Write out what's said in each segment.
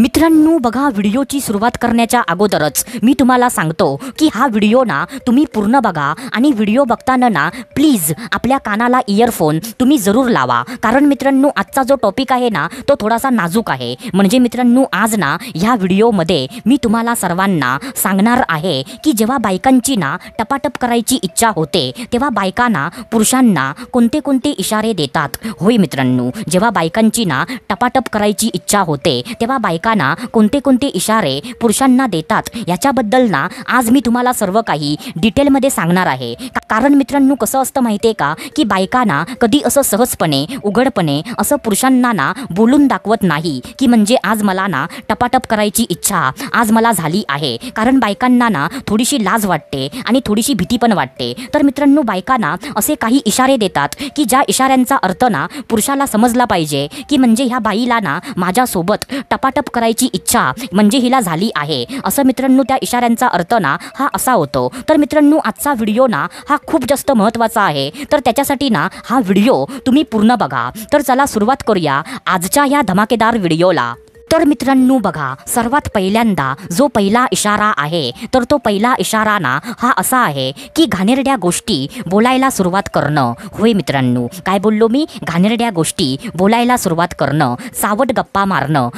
मित्रांनो बघा, व्हिडिओची सुरुवात करण्याच्या अगोदरच मी तुम्हाला सांगतो की हा व्हिडिओ ना तुम्ही पूर्ण बघा आणि व्हिडिओ बघताना ना प्लीज आपल्या कानाला इयरफोन तुम्ही जरूर लावा, कारण मित्रांनो आजचा जो टॉपिक आहे ना तो थोडासा नाजूक आहे। म्हणजे मित्रांनो आज ना ह्या व्हिडिओमध्ये मी तुम्हाला सर्वांना सांगणार आहे की जेव्हा बायकांची ना टपाटप करायची इच्छा होते तेव्हा बायकांना पुरुषांना कोणते कोणते इशारे देतात। होय मित्रांनो, जेव्हा बायकांची ना टपाटप करायची इच्छा होते तेव्हा बायकांना कोणते कोणते इशारे पुरुषांना देतात याच्याबद्दल ना आज मी तुम्हाला सर्व काही डिटेलमध्ये सांगणार आहे। कारण मित्रांनो कसं असतं माहितीये का की बायकांना कधी असं सहजपणे उघडपणे असं पुरुषांना ना बोलून दाखवत नाही की म्हणजे आज मला ना टपाटप करायची इच्छा आज मला झाली आहे, कारण बायकांना ना थोडीशी लाज वाटते आणि थोडीशी भीती पण वाटते। तर मित्रांनो बायकांना असे काही इशारे देतात की ज्या इशाऱ्यांचा अर्थ ना पुरुषाला समजला पाहिजे की म्हणजे ह्या बाईला ना माझ्यासोबत टपाटप करायची इच्छा म्हणजे हिला झाली आहे, असं मित्रांनो त्या इशाऱ्यांचा अर्थ ना हा असा होतो। तर मित्रांनो आजचा व्हिडिओ ना हा खूप जास्त महत्त्वाचा आहे, तर त्याच्यासाठी ना हा व्हिडिओ तुम्ही पूर्ण बघा। तर चला सुरुवात करूया आजच्या या धमाकेदार व्हिडिओला। तर मित्रांनो बघा, सर्वात पहिल्यांदा जो पहिला इशारा आहे तर तो पहिला इशारा ना हा असा आहे की घाणेरड्या गोष्टी बोलायला सुरुवात करणं। होय मित्रांनो, काय बोललो मी? घाणेरड्या गोष्टी बोलायला सुरुवात करणं, सावट गप्पा मारणं,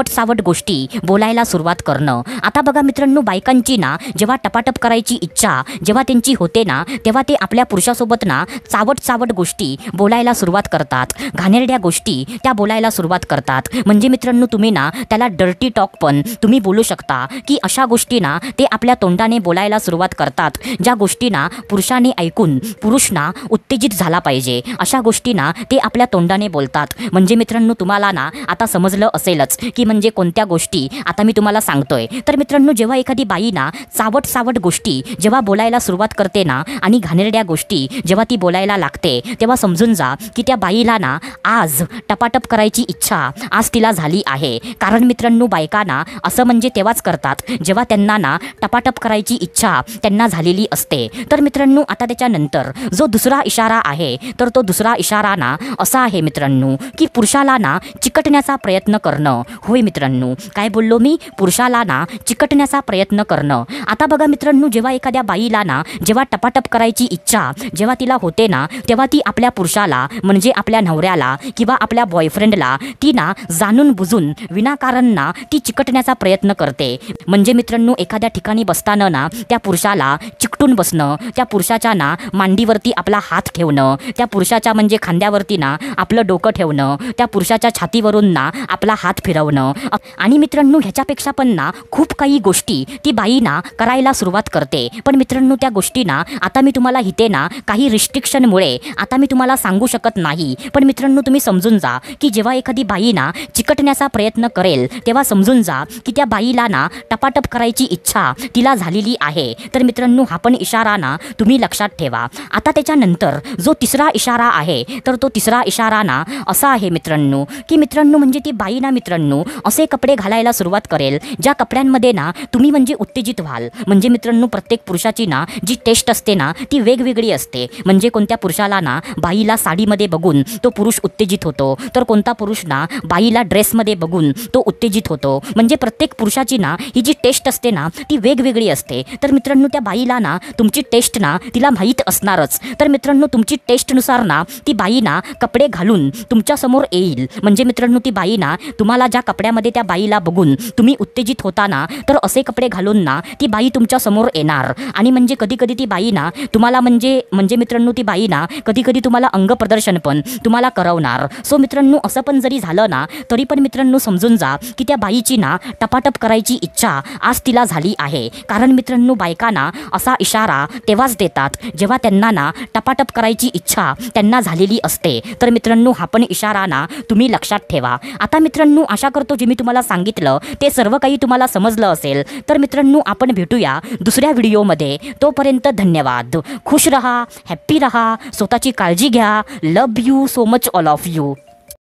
सावट गोष्टी बोलायला सुरुवात करणं। आता बघा मित्रांनो, बायकांची ना जेव्हा टपाटप करायची इच्छा जेव्हा त्यांची होते ना तेव्हा ते आपल्या पुरुषासोबत ना सावट गोष्टी बोलायला सुरुवात करतात, घाणेरड्या गोष्टी त्या बोलायला सुरुवात करतात। म्हणजे मित्रांनो तुम्ही ना त्याला डर्टी टॉक पण तुम्ही बोलू शकता की अशा गोष्टी ना ते आपल्या तोंडाने बोलायला सुरुवात करतात ज्या गोष्टी ना पुरुषाने ऐकून पुरुष ना उत्तेजित झाला पाहिजे, अशा गोष्टी ना ते आपल्या तोंडाने बोलतात। म्हणजे मित्रांनो तुम्हाला ना आता समजलं असेलच की म्हणजे कोणत्या गोष्टी आता मी तुम्हाला सांगतोय। तर मित्रांनो जेव्हा एखादी बाई ना सावट गोष्टी जेव्हा बोलायला सुरुवात करते ना आणि घाणेरड्या गोष्टी जेव्हा ती बोलायला लागते तेव्हा समजून जा की त्या बाईला ना आज टपाटप करायची इच्छा आज तिला झाली आहे। कारण मित्रांनो बायकांना असं म्हणजे तेव्हाच करतात जेव्हा त्यांना ना टपाटप करायची इच्छा त्यांना झालेली असते। तर मित्रांनो आता त्याच्यानंतर जो दुसरा इशारा आहे तर तो दुसरा इशारा ना असा आहे मित्रांनो की पुरुषाला ना चिकटण्याचा प्रयत्न करणं। होय मित्रांनो, काय बोललो मी? पुरुषाला ना चिकटण्याचा प्रयत्न करणं। आता बघा मित्रांनो, जेव्हा एखाद्या बाईला ना जेव्हा टपाटप करायची इच्छा जेव्हा तिला होते ना तेव्हा ती आपल्या पुरुषाला म्हणजे आपल्या नवऱ्याला किंवा आपल्या बॉयफ्रेंडला ती ना जाणून बुजून विनाकारण ना ती चिकटण्याचा प्रयत्न करते। म्हणजे मित्रांनो एखाद्या ठिकाणी बसताना ना त्या पुरुषाला चिकटून बसणं, त्या पुरुषाच्या ना मांडीवरती आपला हात ठेवणं, त्या पुरुषाच्या म्हणजे खांद्यावरती ना आपलं डोकं ठेवणं, त्या पुरुषाच्या छातीवरून ना आपला हात फिरवणं। आणि मित्रांनो ह्याच्यापेक्षा पण ना खूप काही गोष्टी ती बाई ना करायला सुरुवात करते। पण मित्रांनो त्या गोष्टी ना आता मी तुम्हाला इथे ना काही रिस्ट्रिक्शनमुळे आता मी तुम्हाला सांगू शकत नाही। पण मित्रांनो तुम्ही समजून जा की जेव्हा एखादी बाई ना चिकटण्याचा प्रयत्न करेल तेव्हा समजून जा की त्या बाईला ना टपाटप करायची इच्छा तिला झालेली आहे। तर मित्रांनो हा पण इशारा ना तुम्ही लक्षात ठेवा। आता त्याच्यानंतर जो तिसरा इशारा आहे तर तो तिसरा इशारा ना असा आहे मित्रांनो की मित्रांनो म्हणजे ती बाई ना मित्रांनो असे कपडे घालायला सुरुवात करेल ज्या कपड्यांमध्ये ना तुम्ही म्हणजे उत्तेजित व्हाल। म्हणजे मित्रांनो प्रत्येक पुरुषाची ना जी टेस्ट असते ना ती वेगवेगळी असते। म्हणजे कोणत्या पुरुषाला ना बाईला साडीमध्ये बघून तो पुरुष उत्तेजित होतो, तर कोणता पुरुष ना बाईला ड्रेसमध्ये बघून तो उत्तेजित होतो। म्हणजे प्रत्येक पुरुषाची ना ही जी टेस्ट असते ना ती वेगवेगळी असते। तर मित्रांनो त्या बाईला ना तुमची टेस्ट ना तिला माहीत असणारच। तर मित्रांनो तुमची टेस्टनुसार ना ती बाई ना कपडे घालून तुमच्या समोर येईल। म्हणजे मित्रांनो ती बाई ना तुम्हाला ज्या कपड्यामध्ये त्या बाईला बघून तुम्ही उत्तेजित होता ना तर असे कपडे घालून ना ती बाई तुमच्या समोर येणार। आणि म्हणजे कधी कधी ती बाई ना तुम्हाला म्हणजे मित्रांनो ती बाई ना कधी कधी तुम्हाला अंग प्रदर्शन पण तुम्हाला करवणार। सो मित्रांनो असं पण जरी झालं ना तरी पण मित्रांनो समजून जा की त्या बाईची ना टपाटप करायची इच्छा आज तिला झाली आहे। कारण मित्रांनो बायकांना असा इशारा तेव्हाच देतात जेव्हा त्यांना ना टपाटप करायची इच्छा त्यांना झालेली असते। तर मित्रांनो हा पण इशारा ना तुम्ही लक्षात ठेवा। आता मित्रांनो आशा करतो जे मी तुम्हाला सांगितलं ते सर्व काही तुम्हाला समजलं असेल। तर मित्रांनो आपण भेटूया दुसऱ्या व्हिडिओमध्ये। तोपर्यंत धन्यवाद, खुश रहा, हॅप्पी रहा, स्वतःची काळजी घ्या। Love you so much all of you.